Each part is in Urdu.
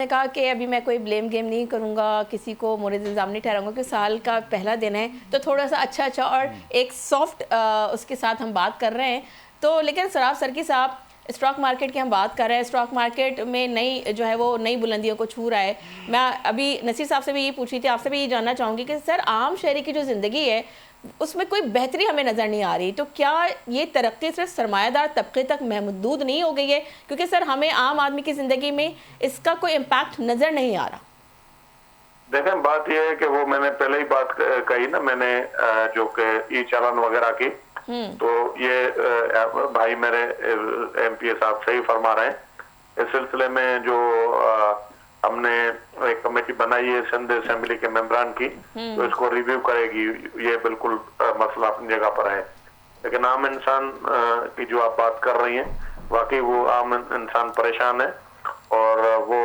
نے کہا کہ ابھی میں کوئی بلیم گیم نہیں کروں گا، کسی کو مورد الزام نہیں ٹھہراؤں گا کہ سال کا پہلا دن ہے تو تھوڑا سا اچھا اور ایک سافٹ اس کے ساتھ ہم بات کر رہے ہیں. تو لیکن سراف سرکی صاحب، اسٹاک مارکیٹ کی ہم بات کر رہے ہیں، اسٹاک مارکیٹ میں وہ نئی بلندیوں کو چھو رہا ہے. میں ابھی نصیر صاحب سے بھی یہ پوچھ رہی تھی، آپ سے بھی یہ جاننا چاہوں گی کہ سر عام شہری کی جو زندگی ہے اس میں کوئی بہتری ہمیں نظر نہیں آ رہی، تو کیا یہ ترقی صرف سرمایہ دار طبقے تک محدود نہیں ہو گئی ہے؟ کیونکہ سر ہمیں عام آدمی کی زندگی میں اس کا کوئی امپیکٹ نظر نہیں آ رہا. دیکھیں، بات یہ ہے کہ وہ میں نے پہلے ہی بات کہی نا، میں نے جو کہ ای چالان وغیرہ کی، تو یہ بھائی میرے ایم پی اے صاحب صحیح فرما رہے ہیں. اس سلسلے میں جو ہم نے ایک کمیٹی بنائی ہے سندھ اسمبلی کے ممبران کی، تو اس کو ریویو کرے گی. یہ بالکل مسئلہ اپنی جگہ پر ہے، لیکن عام انسان کی جو آپ بات کر رہی ہیں، واقعی وہ عام انسان پریشان ہے اور وہ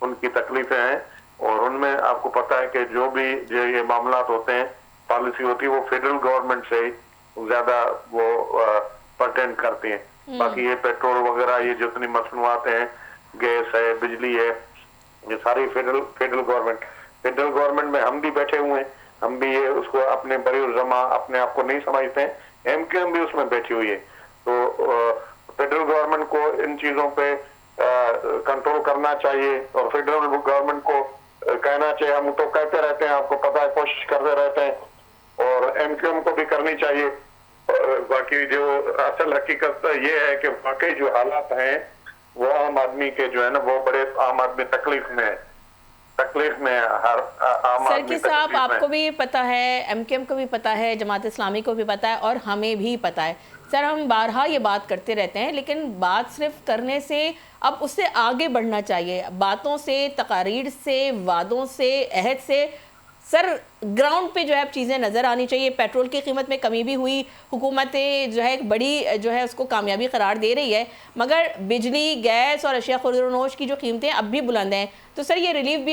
ان کی تکلیفیں ہیں. اور ان میں آپ کو پتا ہے کہ جو بھی یہ معاملات ہوتے ہیں، پالیسی ہوتی ہے، وہ فیڈرل گورنمنٹ سے زیادہ وہ پرٹینڈ کرتی ہیں. باقی یہ پیٹرول وغیرہ، یہ جتنی مصنوعات ہیں، گیس ہے، بجلی ہے، یہ ساری فیڈرل گورنمنٹ میں ہم بھی بیٹھے ہوئے ہیں. ہم بھی یہ اس کو اپنے بری الزما اپنے آپ کو نہیں سمجھتے ہیں. ایم کیو ایم بھی اس میں بیٹھی ہوئی ہے. تو فیڈرل گورنمنٹ کو ان چیزوں پہ کنٹرول کرنا چاہیے اور فیڈرل گورنمنٹ کو کہنا چاہیے. ہم تو کہتے رہتے ہیں، آپ کو پتا ہے، کوشش کرتے رہتے ہیں، اور ایم کیو ایم کو بھی کرنی چاہیے. باقی جو اصل حقیقت یہ ہے کہ واقعی جو حالات ہیں وہ عام آدمی کے جو ہے نا، وہ بڑے عام آدمی تکلیف میں ہر عام آدمی سرکی صاحب، آپ کو بھی پتا ہے، ایم کیو ایم کو بھی پتا ہے، جماعت اسلامی کو بھی پتا ہے، اور ہمیں بھی پتا ہے. سر ہم بارہا یہ بات کرتے رہتے ہیں، لیکن بات صرف کرنے سے اب اس سے آگے بڑھنا چاہیے. باتوں سے، تقاریر سے، وعدوں سے، عہد سے سر گراؤنڈ پہ جو ہے چیزیں نظر آنی چاہیے. پیٹرول کی قیمت میں کمی بھی ہوئی، حکومتیں جو ہے ایک بڑی جو ہے اس کو کامیابی قرار دے رہی ہے، مگر بجلی، گیس اور اشیاء خوردونوش کی جو قیمتیں اب بھی بلند ہیں. تو سر یہ ریلیف بھی